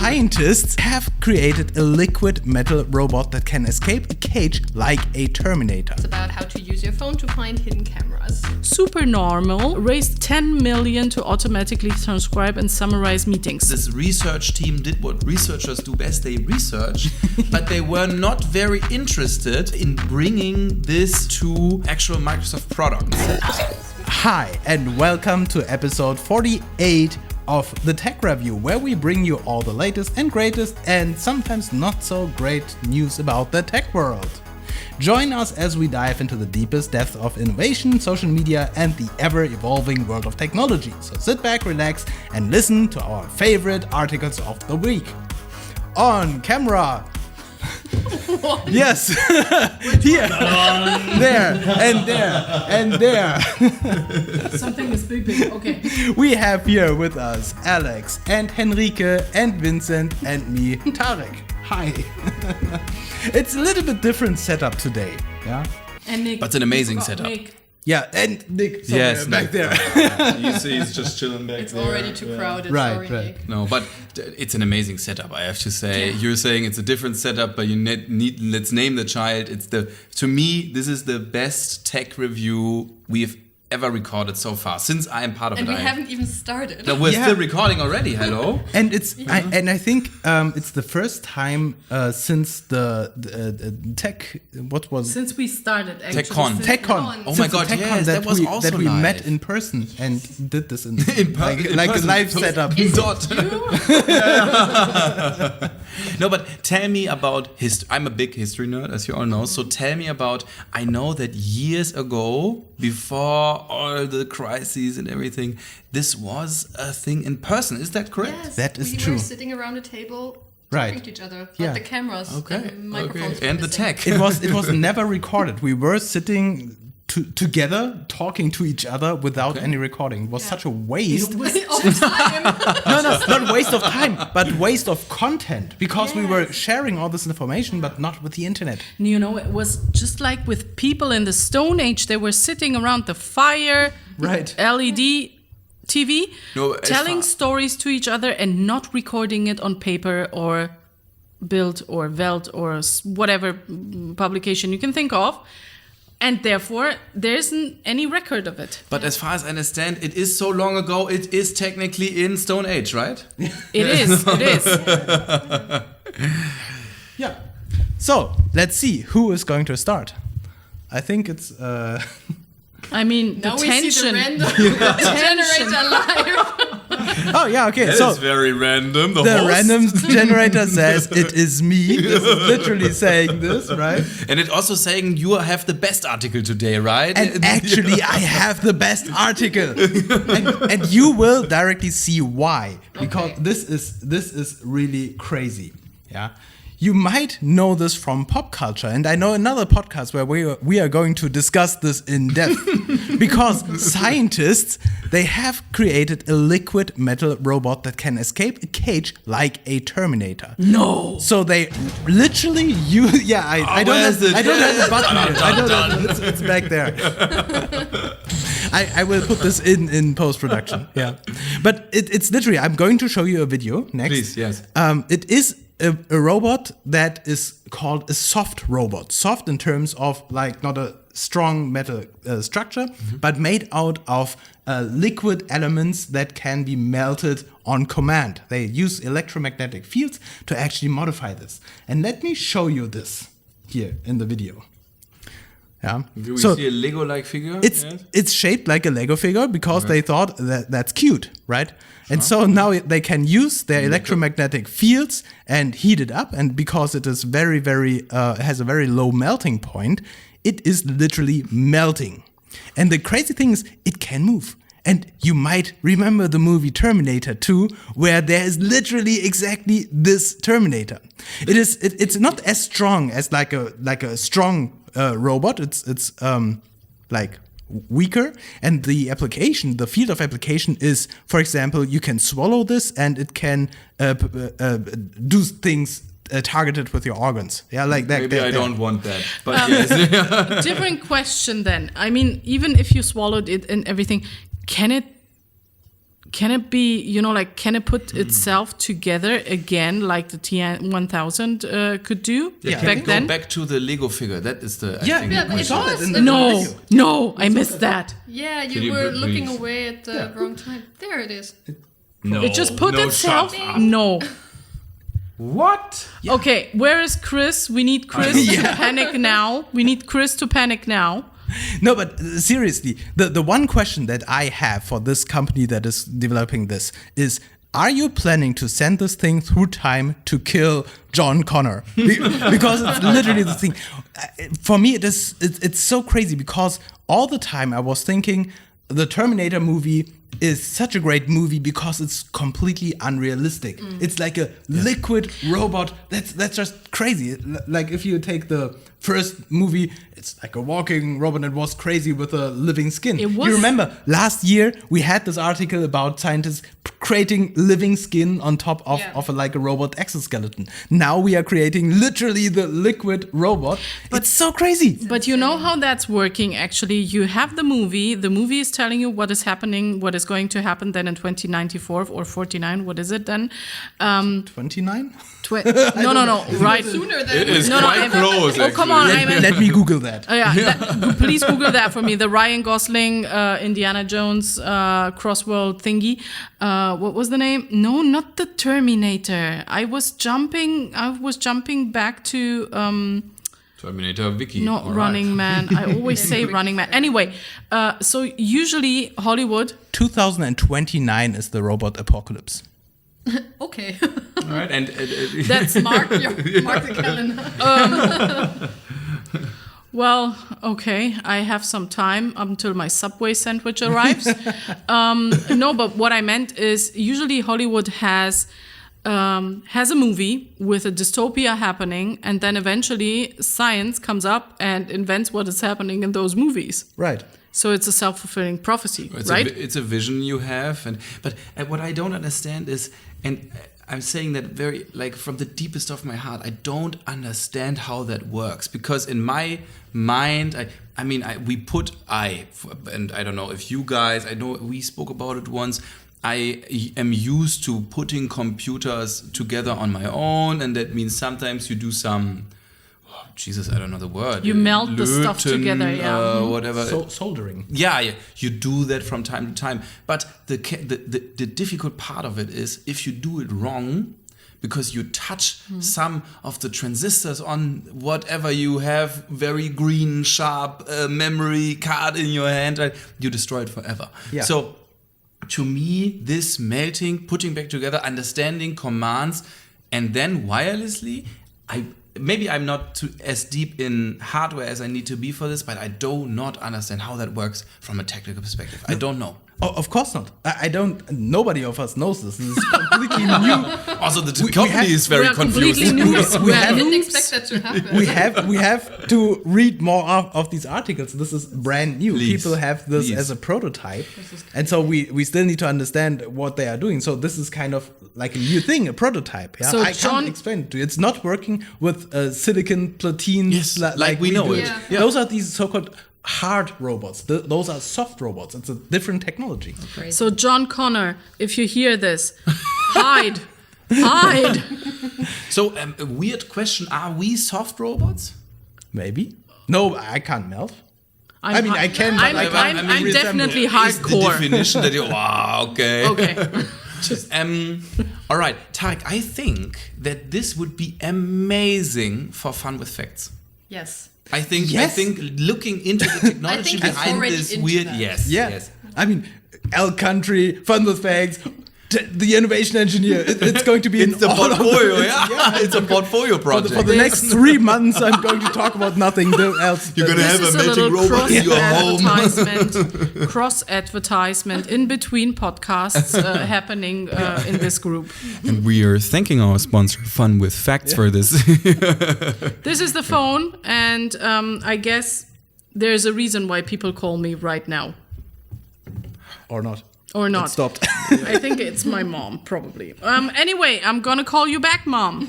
Scientists have created a liquid metal robot that can escape a cage like a Terminator. It's about how to use your phone to find hidden cameras. Supernormal raised 10 million to automatically transcribe and summarize meetings. This research team did what researchers do best, they research, but they were not very interested in bringing this to actual Microsoft products. Hi, and welcome to episode 48 of the Tech Review, where we bring you all the latest and greatest and sometimes not so great news about the tech world. Join us as we dive into the deepest depths of innovation, social media, and the ever-evolving world of technology. So sit back, relax, and listen to our favorite articles of the week. On camera! Yes! Here! There! And there! And there! Something is beeping, okay. We have here with us Alex and Henrike and Vincent and me, Tarek. Hi! It's a little bit different setup today, yeah? And Nick. But it's an amazing setup. Nick. Yeah, and Nick somewhere back there. You see he's just chilling back It's there. already too crowded. Right, Sorry, right. Nick. No, but it's an amazing setup, I have to say. You're saying it's a different setup, but you need let's name the child. To me, this is the best tech review we've ever recorded so far, since I am part of And it. we haven't even started. No, we're Yeah. still recording already. Hello. And I think it's the first time since the tech. What was Since we started, actually. TechCon. TechCon? Oh Since my the God, TechCon yes, that was also that we live. met in person and did this in In like a person. live setup. Is Dot. it you? No, but tell me about history. I'm a big history nerd, as you all know. So tell me about. I know that years ago, before all the crises and everything, this was a thing in person. Is that correct? Yes, That is we true. were sitting around a table Right. talking to each other. Yeah. But the cameras and microphones were And the missing. tech. It was never recorded. We were sitting together talking to each other without any recording. It was such a waste. Of time. No, not waste of time, but waste of content, because we were sharing all this information, but not with the internet. You know, it was just like with people in the Stone Age. They were sitting around the fire, Right. LED TV, No, as telling far- stories to each other and not recording it on paper or Bild or Welt or whatever publication you can think of. And therefore, there isn't any record of it. But as far as I understand, it is so long ago. It is technically in Stone Age, right? It is. Yeah. So let's see who is going to start. I think it's. I mean, Now the we see tension. the random generator live. Oh yeah. Okay. That So is very random. the random generator says it is me. This is literally saying this, right? And it also saying you have the best article today, right? And actually, I have the best article, and you will directly see why, because Okay. this is really crazy. Yeah, you might know this from pop culture, and I know another podcast where we are going to discuss this in depth, because scientists, they have created a liquid metal robot that can escape a cage like a Terminator. No. So they literally use. Yeah, I don't where's have. it? I don't have the button here. I don't have. It's back there. I will put this in post production. Yeah, but it's literally. I'm going to show you a video next. Please, yes. It is a robot that is called a soft robot. Soft in terms of like not a strong metal structure, but made out of liquid elements that can be melted on command. They use electromagnetic fields to actually modify this. And let me show you this here in the video. Yeah. Do we see a Lego-like figure? It's shaped like a Lego figure because they thought that that's cute, right? And so now they can use their electromagnetic fields and heat it up. And because it is very, very has a very low melting point, it is literally melting. And the crazy thing is, it can move. And you might remember the movie Terminator 2, where there is literally exactly this Terminator. It's not as strong as like a strong robot. It's like weaker, and the field of application is, for example, you can swallow this and it can do things targeted with your organs. Yeah, like that. Maybe I don't want that. But yes. Different question then. I mean, even if you swallowed it and everything, can can it be, can it put itself together again like the T1000 could do back then? Go back to the Lego figure. That is the. Yeah, I think but we it saw was that in the No, video. no, I missed that. Yeah, Can you you were please? looking away at the wrong time. There it is. No, It just put itself. shut up. No. What? Okay, where is Chris? We need Chris to panic now. We need Chris to panic now. No, but seriously, the one question that I have for this company that is developing this is, are you planning to send this thing through time to kill John Connor? Because it's literally the thing. For me, it's so crazy because all the time I was thinking the Terminator movie is such a great movie because it's completely unrealistic. It's like a liquid robot. That's just crazy. Like if you take the first movie, it's like a walking robot that was crazy with a living skin. It was- You remember last year we had this article about scientists creating living skin on top of like a robot exoskeleton. Now we are creating literally the liquid robot. It's so crazy. But you know how that's working actually. You have the movie is telling you what is happening, what is going to happen then in 2094 or 49. What is it then? 29? No, right. Sooner than It is No, quite I'm- close. Oh, come on. Let me Google that. Please Google that for me. The Ryan Gosling, Indiana Jones crossworld thingy. What was the name? No, not the Terminator. I was jumping back to Terminator Wiki. not All right. Running Man. I always say Running Man. Anyway, so usually Hollywood. 2029 is the robot apocalypse. Okay. All right, and That's mark the calendar. Well, okay, I have some time until my Subway sandwich arrives. No, but what I meant is usually Hollywood has a movie with a dystopia happening, and then eventually science comes up and invents what is happening in those movies. Right. So it's a self-fulfilling prophecy, right? It's a vision you have, but what I don't understand is, and I'm saying that very like from the deepest of my heart, I don't understand how that works, because in my mind, and I don't know if you guys, I know we spoke about it once. I am used to putting computers together on my own, and that means sometimes you do some. Jesus, I don't know the word. You melt the stuff together, yeah. Whatever. Soldering. Yeah, you do that from time to time. But the difficult part of it is if you do it wrong, because you touch some of the transistors on whatever you have, very green, sharp memory card in your hand, right? You destroy it forever. Yeah. So to me, this melting, putting back together, understanding commands, and then wirelessly, maybe I'm not as deep in hardware as I need to be for this, but I do not understand how that works from a technical perspective. I don't know. Oh, of course not. I don't. Nobody of us knows this. This is completely new. Also, the company is very we are confused. completely new. I didn't expect that to happen. We have to read more of these articles. This is brand new. Please. People have this Please. as a prototype, and so we still need to understand what they are doing. So this is kind of like a new thing, a prototype. Yeah, So I John- can't explain it to you. It's not working with silicon platines. Yes, like we know do. it. Yeah. Those are these so-called hard robots. Those are soft robots. It's a different technology. So John Connor, if you hear this, hide. Hide. So, a weird question. Are we soft robots? Maybe. No, I can't melt. I can, but I can't I'm resemble. definitely Is the hardcore. definition that you... Wow, okay. Okay. All right, Tarek, I think that this would be amazing for Fun with Facts. Yes. I think Yes. looking into the technology I think I'm behind already this into weird... that. Yes, Yeah. yes. I mean, Elk Country, Fun with Facts, the innovation engineer. It's going to be It's the portfolio, yeah. It's a portfolio project. For the next 3 months, I'm going to talk about nothing else. You're gonna have This is a a magic little robot in your home. cross-advertisement in between podcasts happening in this group. And we are thanking our sponsor, Fun with Facts, for this. This is the phone, and I guess there's a reason why people call me right now. Or not. Or not. It stopped. I think it's my mom, probably. Anyway, I'm gonna call you back, Mom.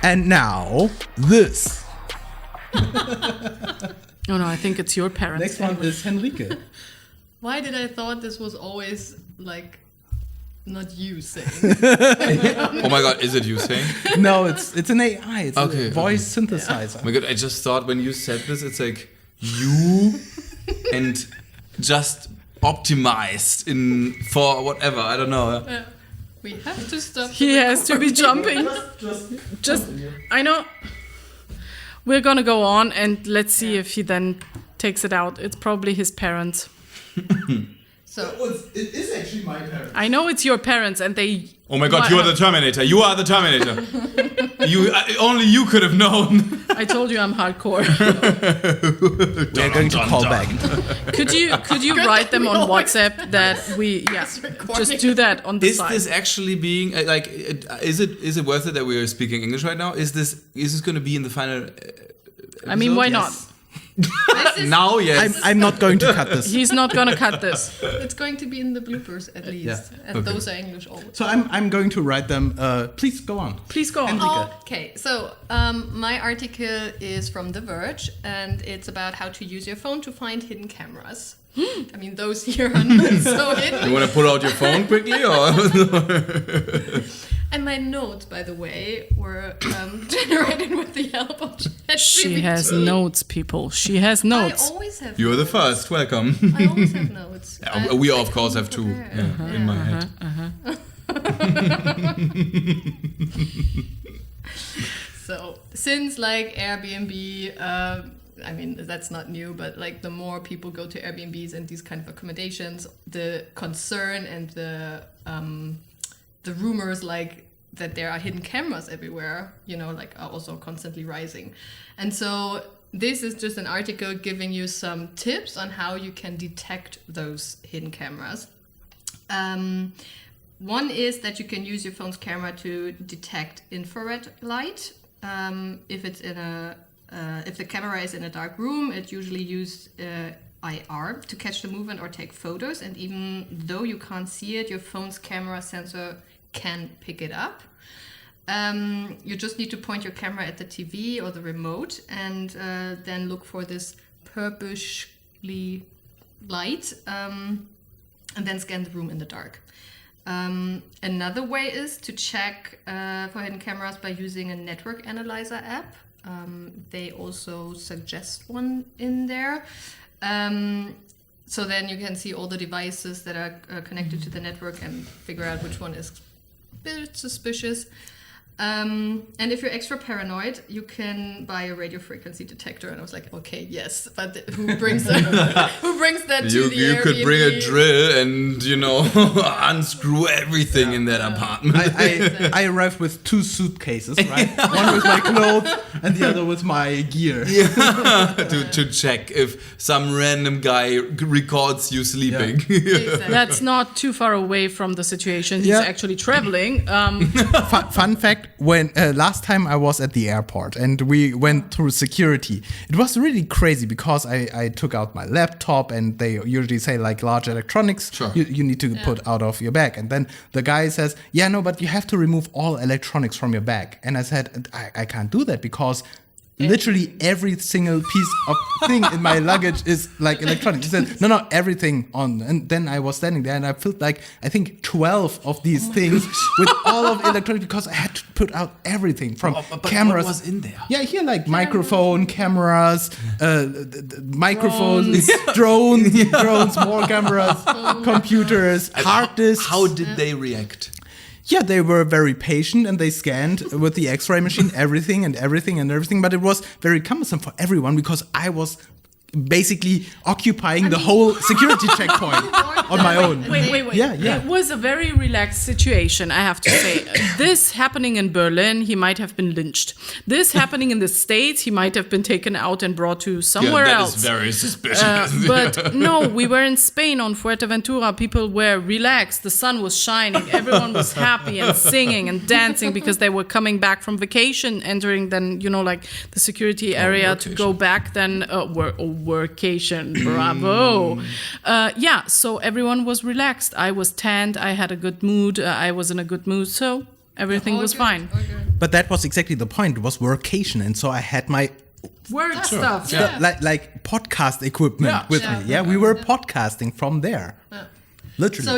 And now, this. Oh no, I think it's your parents. Next one is Henrike. Why did I thought this was always like not you saying? Oh my god, is it you saying? No, it's an AI. It's Okay, a voice synthesizer. Oh my god, I just thought when you said this, it's like you and just optimized for whatever, I don't know. We have to stop. He has to be jumping. Just, I know. We're gonna go on and let's see if he then takes it out. It's probably his parents. So it is actually my parents. I know it's your parents, and they. Oh my god, you are the Terminator. You are the Terminator. Only you could have known. I told you I'm hardcore. We're going to call back. Could you write them on WhatsApp that we just do that on the Is side? this actually being like? Is it worth it that we are speaking English right now? Is this going to be in the final? I mean, why not? Now, yes. I'm not going to cut this. He's not gonna cut this. it's going to be in the bloopers at least. Yeah. And those are English always. So I'm going to write them. Please go on. Please go on. Okay, so my article is from The Verge, and it's about how to use your phone to find hidden cameras. I mean, those here are not so hidden. You want to pull out your phone quickly, or? And my notes, by the way, were generated with the help of ChatGPT. She has notes, people. She has notes. I always have You're the notes. first. Welcome. I always have notes. We I of course come have two prepared. in my head. So since like Airbnb, I mean that's not new, but like the more people go to Airbnbs and these kind of accommodations, the concern and the rumors like that there are hidden cameras everywhere, you know, like are also constantly rising. And so this is just an article giving you some tips on how you can detect those hidden cameras. One is that you can use your phone's camera to detect infrared light. If it's in if the camera is in a dark room, it usually uses IR to catch the movement or take photos. And even though you can't see it, your phone's camera sensor can pick it up. You just need to point your camera at the TV or the remote and then look for this purplishly light and then scan the room in the dark. Another way is to check for hidden cameras by using a network analyzer app. They also suggest one in there. So then you can see all the devices that are connected to the network and figure out which one is a bit suspicious. And if you're extra paranoid, you can buy a radio frequency detector. And I was like, okay, yes, but who brings that? Who brings that to the You could Airbnb? bring a drill and unscrew everything in that apartment. I arrived with 2 suitcases, right? One with my clothes and the other with my gear. to check if some random guy records you sleeping. Exactly. That's not too far away from the situation. He's Yeah. actually traveling. Fun fact: when last time I was at the airport and we went through security, it was really crazy because I took out my laptop and they usually say like large electronics Sure. you need to put out of your bag, and then the guy says, yeah, no, but you have to remove all electronics from your bag. And I said, I can't do that because literally every single piece of thing in my luggage is like electronic. He said, no, everything on. And then I was standing there and I felt like, I think 12 of these things with all of electronic because I had to put out everything from But cameras. what was in there? Yeah, here like microphone, cameras, microphones, drones, more cameras, computers, hard disks. How did they react? Yeah, they were very patient and they scanned with the X-ray machine everything, but it was very cumbersome for everyone because I was basically occupying the whole security checkpoint on my own. Wait. Yeah. It was a very relaxed situation, I have to say. This happening in Berlin, he might have been lynched. This happening in the States, he might have been taken out and brought to somewhere else. That is very suspicious. But no, we were in Spain on Fuerteventura. People were relaxed. The sun was shining. Everyone was happy and singing and dancing because they were coming back from vacation, entering then, like the security area to go back then workation. Bravo. So everyone was relaxed. I was tanned. I had a good mood. I was in a good mood. So everything was fine. But that was exactly the point. It was workation. And so I had my Word stuff. Yeah. like podcast equipment Yeah. with Yeah. me. Yeah, we were podcasting from there. Yeah. Literally. So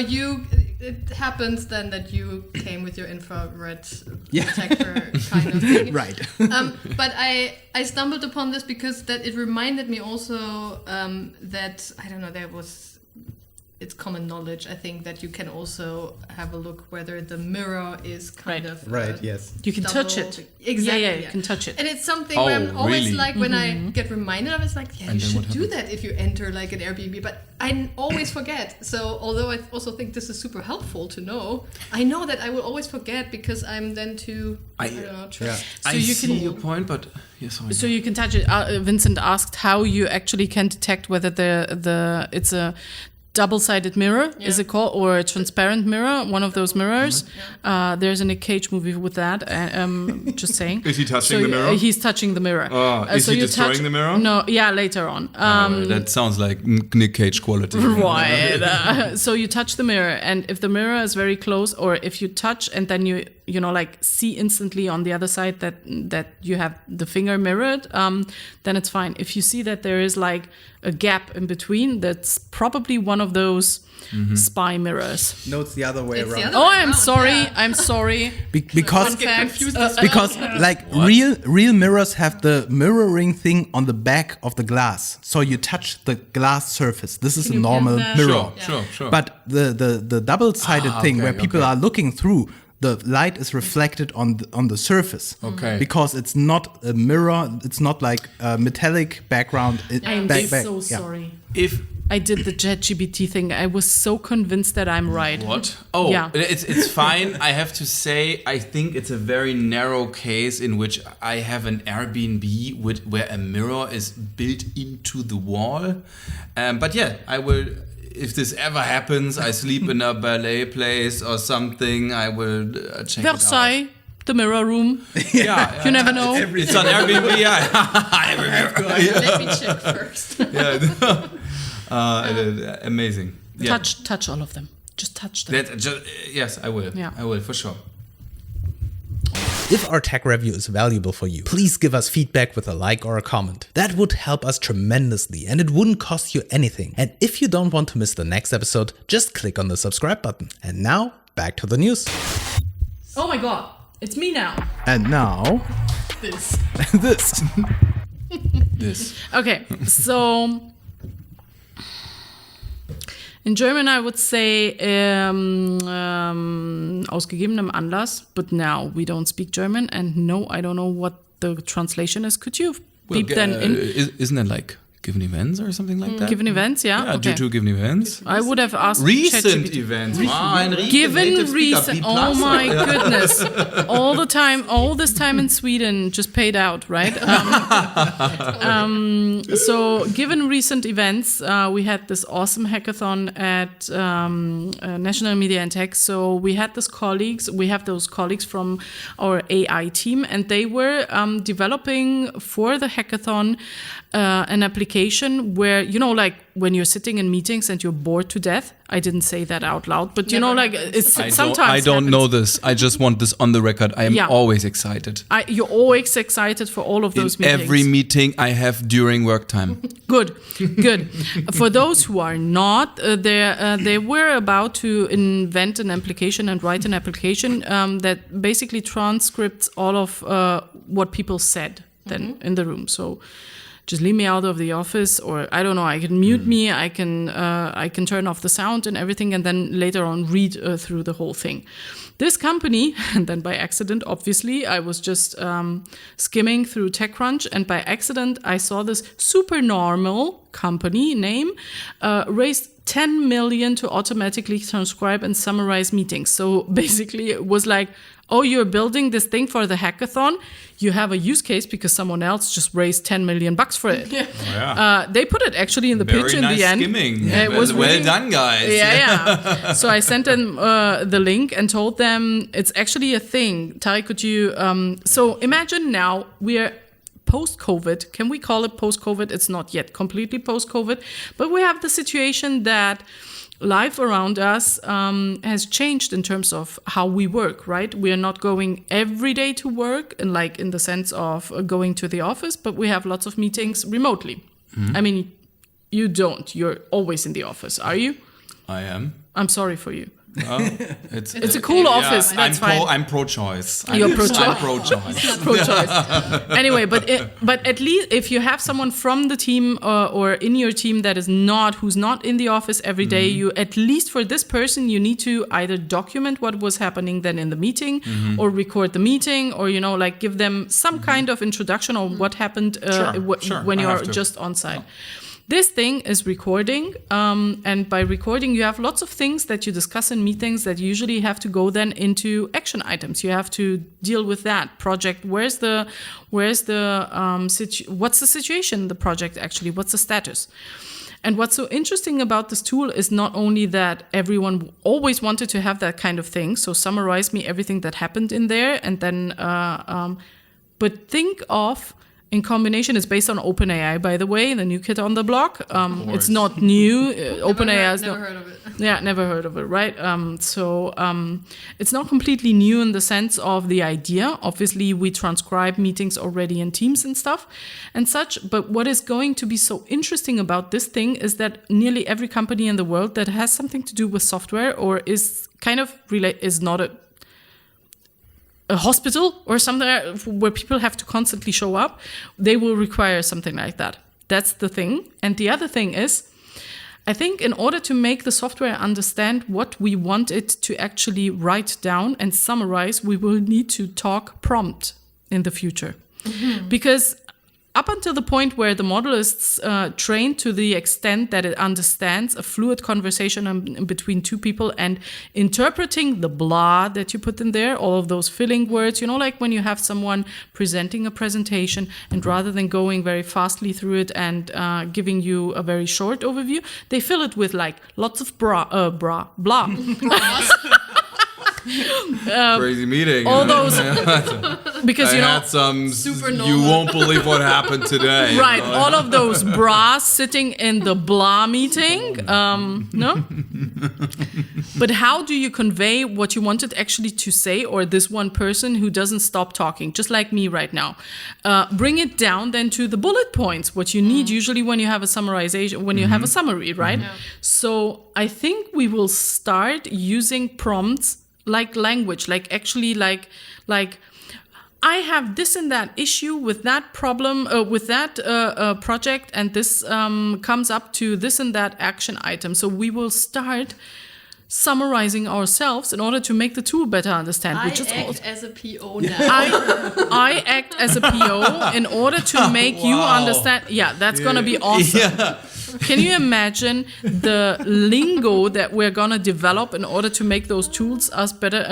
it happens then that you came with your infrared Yeah. detector kind of thing. Right. But I stumbled upon this because that it reminded me also that, I don't know, it's common knowledge, I think, that you can also have a look whether the mirror is kind of... Right, yes. You can touch it. Exactly. Yeah, you can touch it. And it's something where I'm Oh, always really? like, when I get reminded of it, it's like, yeah, And you then what should do happens? that if you enter like an Airbnb. But I always forget. So although I also think this is super helpful to know, I know that I will always forget because I'm then too, I don't know, trust. So I you see can- your point, but sorry. So you can touch it. Vincent asked how you actually can detect whether it's a double-sided mirror, is it called, or a transparent mirror, one of those mirrors. There's a Nick Cage movie with that. Just saying. Is he touching the mirror? He's touching the mirror. Is he you destroying the mirror? No, yeah, later on. That sounds like Nick Cage quality. Right. So you touch the mirror, and if the mirror is very close, or if you touch and then you like see instantly on the other side that you have the finger mirrored, then it's fine. If you see that there is like a gap in between, that's probably one of those spy mirrors. No, it's the other way It's the around. other Oh, way I'm around, sorry. yeah. I'm sorry. Because Get confused. because like real mirrors have the mirroring thing on the back of the glass, so you touch the glass surface. This is a you normal get that? mirror. Sure. But the double-sided thing okay, where people okay. are looking through, the light is reflected on the surface. Okay. Because it's not a mirror. It's not like a metallic background. I'm so yeah. sorry. If I did the ChatGPT thing. I was so convinced that I'm right. What? Oh, Yeah. it's fine. I have to say, I think it's a very narrow case in which I have an Airbnb where a mirror is built into the wall. But yeah, I will. If this ever happens, I sleep in a ballet place or something, I will check Versailles, the mirror room. it out. Yeah, You never know. it's on Airbnb. Yeah, Let me check first. amazing. Yeah. Touch all of them. Just touch them. Yes, I will. Yeah. I will for sure. If our tech review is valuable for you, please give us feedback with a like or a comment. That would help us tremendously and it wouldn't cost you anything. And if you don't want to miss the next episode, just click on the subscribe button. And now, back to the news. Oh my god, it's me now. And now, This. this. This. Okay, so in German I would say aus gegebenem Anlass, but now we don't speak German and no, I don't know what the translation is. Could you beep then in? Isn't that like given events or something like that? Given events, yeah? Yeah, Okay. due to given events. I would have asked Recent ChatGPT. events. Enrique, Given native speaker, recent, B+. oh my goodness! All this time in Sweden just paid out, right? So, given recent events, we had this awesome hackathon at National Media and Tech. So we had we have those colleagues from our AI team, and they were developing for the hackathon an application where, like when you're sitting in meetings and you're bored to death. I didn't say that out loud, but it's sometimes I don't know happens. this. I just want this on the record. I am Yeah. always excited. You're always excited for all of those In meetings. every meeting I have during work time. Good. For those who are not, they were about to invent an application and write an application that basically transcripts all of what people said then in the room. So just leave me out of the office, or I don't know, I can mute me, I can turn off the sound and everything, and then later on read through the whole thing. This company, and then by accident, obviously, I was just skimming through TechCrunch, and by accident, I saw this Supernormal company name raised 10 million to automatically transcribe and summarize meetings. So basically, it was like, oh, you're building this thing for the hackathon. You have a use case because someone else just raised 10 million bucks for it. Yeah. They put it actually in the Very pitch in nice the end. skimming. It was well really- done, guys. Yeah. So I sent them the link and told them it's actually a thing. Tari, could you? So imagine now we're post-COVID. Can we call it post-COVID? It's not yet completely post-COVID, but we have the situation that life around us has changed in terms of how we work, right? We are not going every day to work, and like in the sense of going to the office, but we have lots of meetings remotely. I mean, you don't. You're always in the office, are you? I am. I'm sorry for you. Oh, it's a cool office. That's fine. I'm pro-choice. You're pro-choice. I'm pro-choice. Pro-choice. Anyway, but at least if you have someone from the team or in your team that is who's not in the office every day, you at least for this person you need to either document what was happening then in the meeting, or record the meeting, or like give them some kind of introduction on what happened when you're just on site. This thing is recording, and by recording, you have lots of things that you discuss in meetings that usually have to go then into action items. You have to deal with that project. What's the situation in the project actually? What's the status? And what's so interesting about this tool is not only that everyone always wanted to have that kind of thing, so summarize me everything that happened in there, and then, but think of. In combination, it's based on OpenAI, by the way, the new kid on the block. It's not new. OpenAI is not. Never heard of it. Yeah, never heard of it, right? So it's not completely new in the sense of the idea. Obviously, we transcribe meetings already in Teams and stuff and such. But what is going to be so interesting about this thing is that nearly every company in the world that has something to do with software or is kind of is not a hospital or something where people have to constantly show up, they will require something like that. That's the thing. And the other thing is, I think in order to make the software understand what we want it to actually write down and summarize, we will need to talk prompt in the future. Because up until the point where the model is trained to the extent that it understands a fluid conversation between two people and interpreting the blah that you put in there, all of those filling words, like when you have someone presenting a presentation and rather than going very fastly through it and giving you a very short overview, they fill it with like lots of blah. Crazy meeting. All those because I had some Supernormal. You won't believe what happened today. Right, all of those bras sitting in the blah meeting. No? But how do you convey what you wanted actually to say, or this one person who doesn't stop talking, just like me right now? Bring it down then to the bullet points, what you need usually when you have a summarization, when you have a summary, right? Yeah. So I think we will start using prompts like language, like actually like I have this and that issue with that problem, with that project, and this comes up to this and that action item. So we will start summarizing ourselves in order to make the tool better understand. I act as a PO now. I act as a PO in order to make you understand. Yeah, that's going to be awesome. Yeah. Can you imagine the lingo that we're gonna develop in order to make those tools us better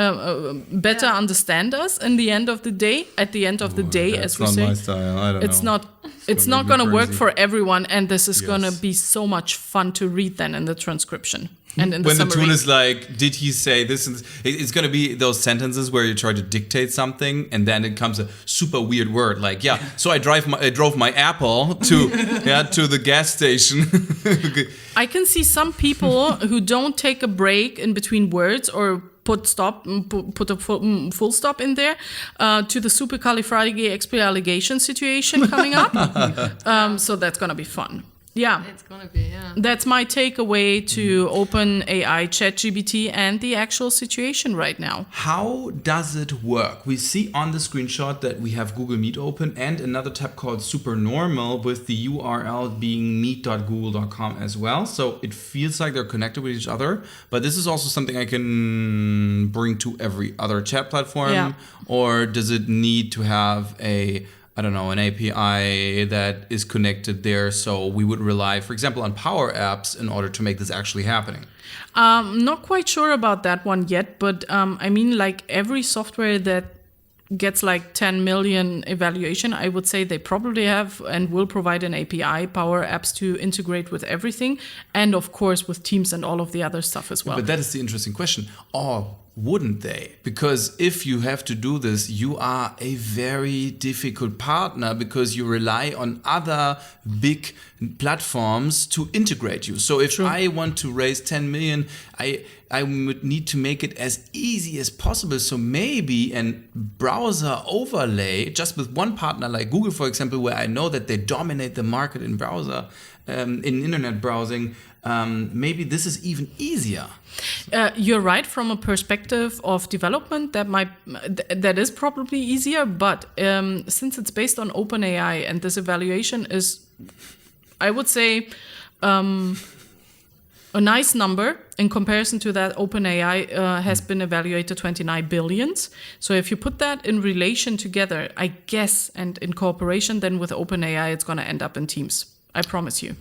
understand us in the end of the day? At the end of the day, as we say, my style. I don't know. It's not gonna work for everyone, and this is gonna be so much fun to read then in the transcription. And in the summary. The tool is like, did he say this? It's going to be those sentences where you try to dictate something and then it comes a super weird word like, so I drove my Apple to the gas station. I can see some people who don't take a break in between words or put a full stop in there to the supercalifragilisticexpialidocious situation coming up. So that's going to be fun. Yeah. It's going to be, yeah. That's my takeaway to OpenAI, ChatGPT, and the actual situation right now. How does it work? We see on the screenshot that we have Google Meet open and another tab called Supernormal with the URL being meet.google.com as well. So it feels like they're connected with each other. But this is also something I can bring to every other chat platform. Yeah. Or does it need to have an API that is connected there, so we would rely, for example, on Power Apps in order to make this actually happening? Not quite sure about that one yet, but like every software that gets like 10 million evaluation, I would say they probably have and will provide an API, Power Apps, to integrate with everything, and of course with Teams and all of the other stuff as well. But that is the interesting question. wouldn't they? Because if you have to do this, you are a very difficult partner because you rely on other big platforms to integrate you. So if I want to raise 10 million, I would need to make it as easy as possible. So maybe a browser overlay, just with one partner like Google, for example, where I know that they dominate the market in browser, in internet browsing, maybe this is even easier. You're right from a perspective of development. That is probably easier, but since it's based on OpenAI and this evaluation is, I would say, a nice number in comparison to that. OpenAI has been evaluated 29 billions. So if you put that in relation together, I guess, and in cooperation, then with OpenAI, it's going to end up in teams. I promise you.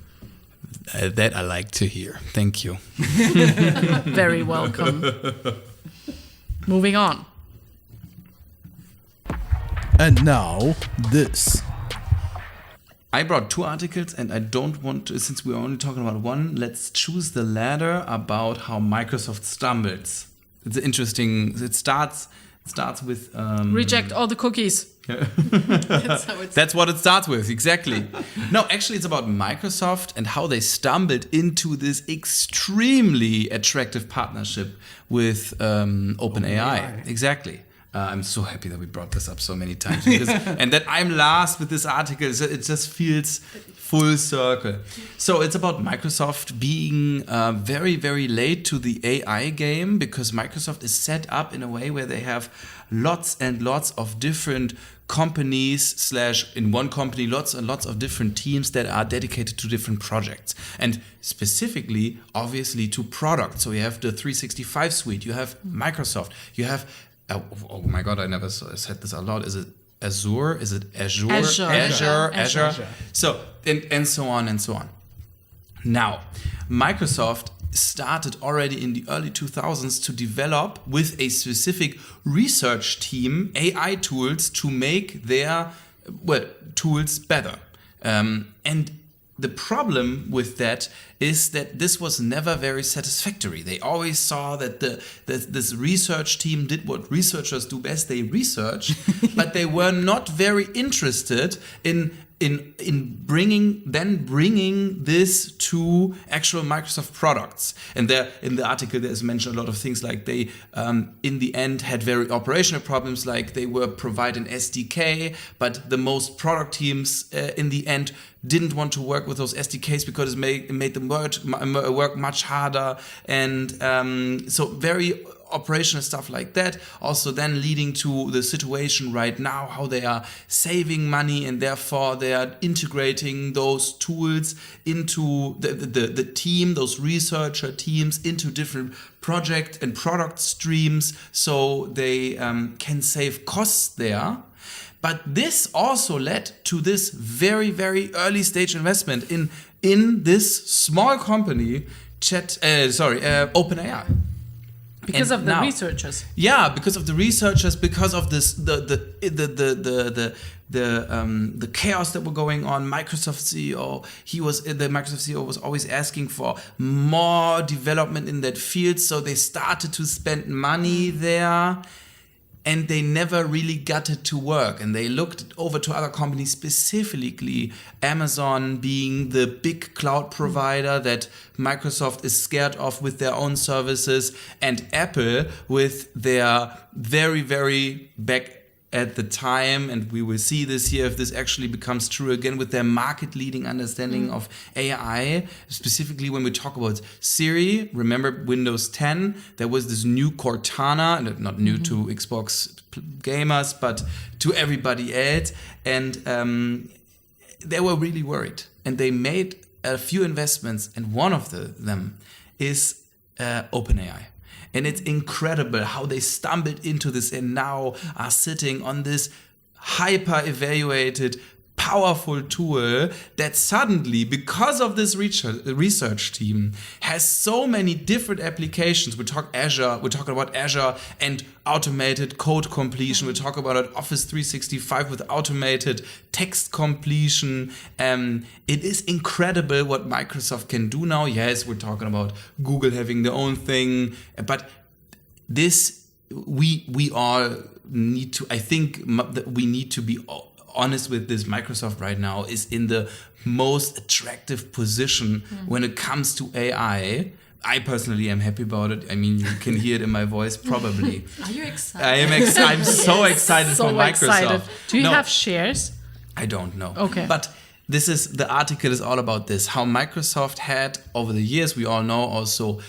That I like to hear. Thank you. Very welcome. Moving on. And now this. I brought 2 articles and I don't want to, since we're only talking about one, let's choose the latter about how Microsoft stumbles. It's interesting. It starts with... Reject all the cookies. That's what it starts with, exactly. No, actually it's about Microsoft and how they stumbled into this extremely attractive partnership with OpenAI. Exactly. I'm so happy that we brought this up so many times. And that I'm last with this article. It just feels full circle. So it's about Microsoft being very, very late to the AI game, because Microsoft is set up in a way where they have lots and lots of different companies / in one company lots and lots of different teams that are dedicated to different projects, and specifically obviously to products. So you have the 365 suite, you have Microsoft, you have oh my god, I never said this out loud. Is it Azure? Is it Azure? Azure. So and so on and so on. Now, Microsoft started already in the early 2000s to develop with a specific research team AI tools to make their tools better. And the problem with that is that this was never very satisfactory. They always saw that this research team did what researchers do best. They researched, but they were not very interested in bringing this to actual Microsoft products. And there in the article there's mentioned a lot of things like they in the end had very operational problems, like they were providing SDK, but the most product teams in the end didn't want to work with those SDKs because it made them work much harder, and so very operational stuff like that. Also then leading to the situation right now, how they are saving money and therefore they are integrating those tools into the team, those researcher teams, into different project and product streams, so they can save costs there. But this also led to this very, very early stage investment in this small company, OpenAI. Because of the researchers. Yeah, because of the researchers, because of this the chaos that were going on. Microsoft CEO, the Microsoft CEO was always asking for more development in that field, so they started to spend money there. And they never really got it to work. And they looked over to other companies, specifically Amazon being the big cloud provider that Microsoft is scared of with their own services, and Apple with their very, very back at the time, and we will see this year if this actually becomes true again, with their market-leading understanding of AI, specifically when we talk about Siri. Remember Windows 10? There was this new Cortana, not new to Xbox gamers, but to everybody else, and they were really worried. And they made a few investments, and one of them is OpenAI. And it's incredible how they stumbled into this and now are sitting on this hyper-evaluated, powerful tool that suddenly, because of this research team, has so many different applications. We talk Azure, we're talking about Azure and automated code completion. We talk about Office 365 with automated text completion. It is incredible what Microsoft can do now. Yes, we're talking about Google having their own thing, but this we all need to. I think that we need to be honest with this. Microsoft right now is in the most attractive position when it comes to AI. I personally am happy about it. I mean, you can hear it in my voice, probably. Are you excited? I'm so excited for Microsoft. Do you have shares? I don't know. Okay. But the article is all about this, how Microsoft had over the years, we all know also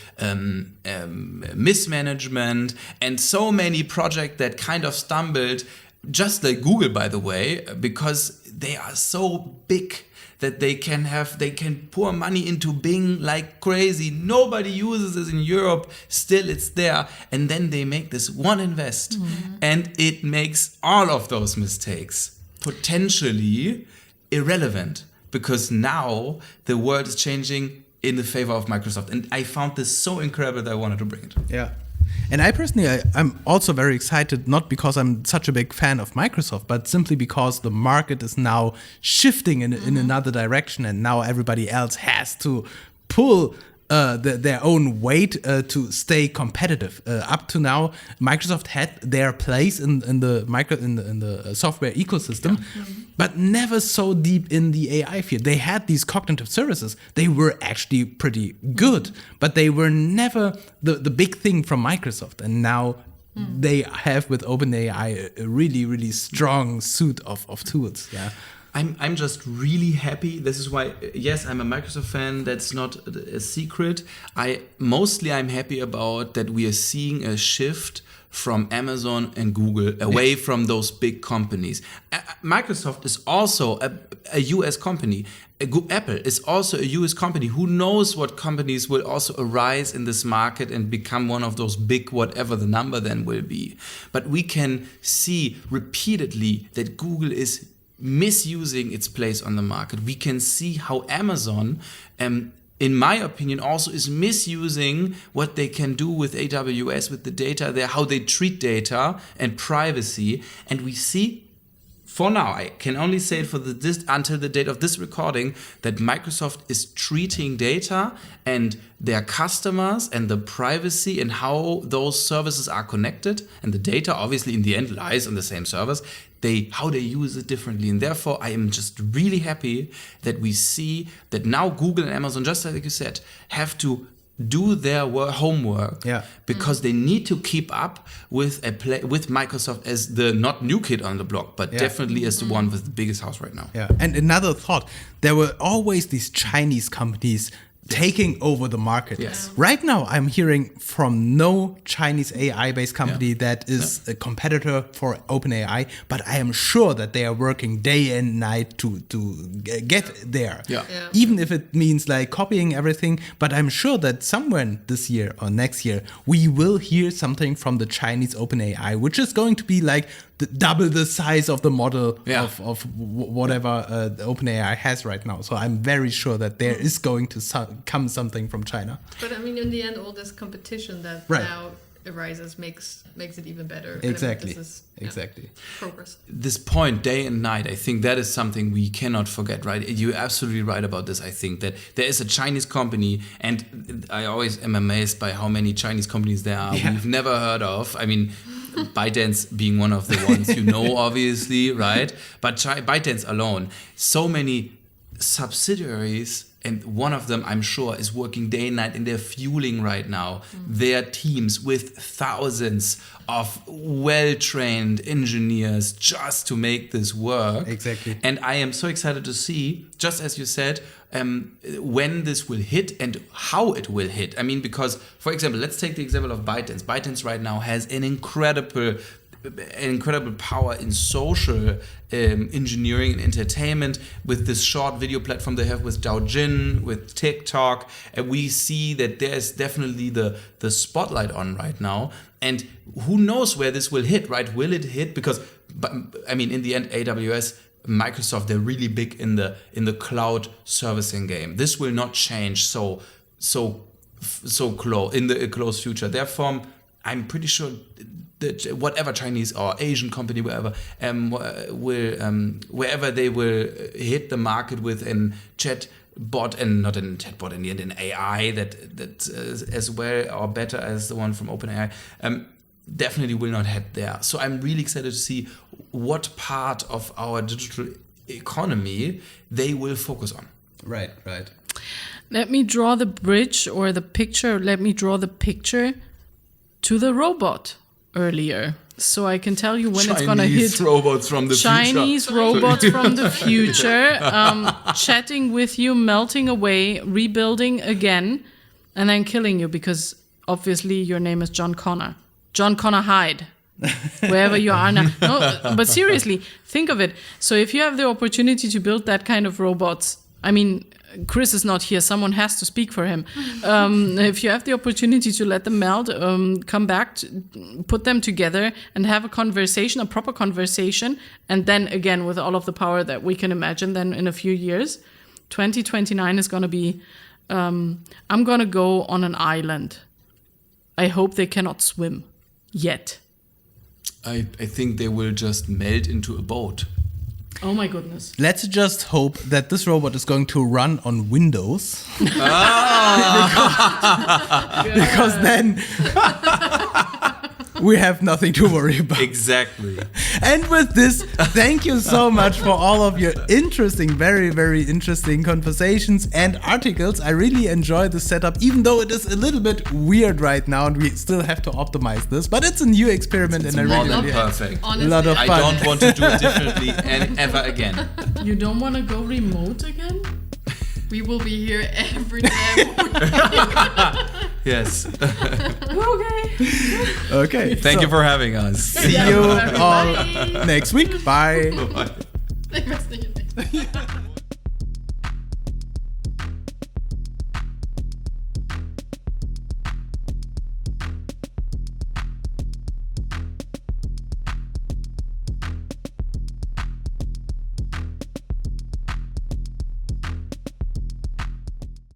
mismanagement and so many projects that kind of stumbled, just like Google, by the way, because they are so big that they can pour money into Bing like crazy. Nobody uses this in Europe. Still, it's there. And then they make this one invest. And it makes all of those mistakes potentially irrelevant. Because now the world is changing in the favor of Microsoft. And I found this so incredible that I wanted to bring it. Yeah. And I personally, I'm also very excited, not because I'm such a big fan of Microsoft, but simply because the market is now shifting in another direction, and now everybody else has to pull their own weight to stay competitive. Up to now, Microsoft had their place in the software ecosystem, but never so deep in the AI field. They had these cognitive services. They were actually pretty good, but they were never the big thing from Microsoft. And now they have with OpenAI a really, really strong suite of tools. Yeah. I'm just really happy. This is why, yes, I'm a Microsoft fan. That's not a secret. I'm happy about that we are seeing a shift from Amazon and Google away from those big companies. Microsoft is also a US company. Apple is also a US company. Who knows what companies will also arise in this market and become one of those big, whatever the number then will be. But we can see repeatedly that Google is misusing its place on the market. We can see how Amazon, in my opinion, also is misusing what they can do with AWS, with the data there, how they treat data and privacy. And we see, for now, I can only say it for until the date of this recording, that Microsoft is treating data and their customers and the privacy and how those services are connected, and the data obviously in the end lies on the same servers, how they use it differently. And therefore, I am just really happy that we see that now Google and Amazon, just like you said, have to do their homework, because they need to keep up with Microsoft as the not new kid on the block, but definitely as the one with the biggest house right now. Yeah. And another thought, there were always these Chinese companies taking over the market. Yes. Right now, I'm hearing from no Chinese AI-based company that is a competitor for OpenAI, but I am sure that they are working day and night to get there. Yeah. Even if it means like copying everything, but I'm sure that somewhere this year or next year, we will hear something from the Chinese OpenAI, which is going to be like double the size of the model of whatever OpenAI has right now. So I'm very sure that there is going to come something from China. But I mean, in the end, all this competition that now arises makes it even better. Exactly. Exactly. Progress. This point, day and night, I think that is something we cannot forget, right? You're absolutely right about this. I think that there is a Chinese company, and I always am amazed by how many Chinese companies there are we've never heard of. I mean, ByteDance being one of the ones obviously, right? But ByteDance alone, so many subsidiaries, and one of them, I'm sure, is working day and night, and they're fueling right now their teams with thousands of well-trained engineers just to make this work. Exactly. And I am so excited to see, just as you said, when this will hit and how it will hit. I mean, because, for example, let's take the example of ByteDance. ByteDance right now has an incredible power in social engineering and entertainment with this short video platform they have with Douyin, with TikTok. And we see that there's definitely the spotlight on right now. And who knows where this will hit, right? Will it hit? Because, I mean, in the end, AWS, Microsoft, they're really big in the cloud servicing game. This will not change so close in the close future. Therefore, I'm pretty sure that whatever Chinese or Asian company, wherever they will hit the market with a chat bot, and not a chatbot in the end, an AI that as well or better as the one from OpenAI, definitely will not head there. So I'm really excited to see what part of our digital economy they will focus on. Right. Let me draw the bridge or the picture. Let me draw the picture to the robot earlier, so I can tell you when it's going to hit. Chinese robots from the Chinese future. robots from the future, chatting with you, melting away, rebuilding again, and then killing you because obviously your name is John Connor. John Connor Hyde. Wherever you are now. No, but seriously, think of it. So if you have the opportunity to build that kind of robots, I mean, Chris is not here. Someone has to speak for him. If you have the opportunity to let them melt, come back, put them together and have a conversation, a proper conversation. And then again, with all of the power that we can imagine, then in a few years, 2029 is going to be, I'm going to go on an island. I hope they cannot swim yet. I think they will just melt into a boat. Oh my goodness. Let's just hope that this robot is going to run on Windows. Because then we have nothing to worry about. Exactly. And with this, thank you so much for all of your interesting, very, very interesting conversations and articles. I really enjoy the setup, even though it is a little bit weird right now and we still have to optimize this. But it's a new experiment and I more really than perfect. Honestly, a lot of I fun. don't want to do it differently and ever again. You don't want to go remote again? we will be here every day. Yes. Okay. Okay. Thank you for having us. See you all next week. Bye. Bye. Ich weiß nicht.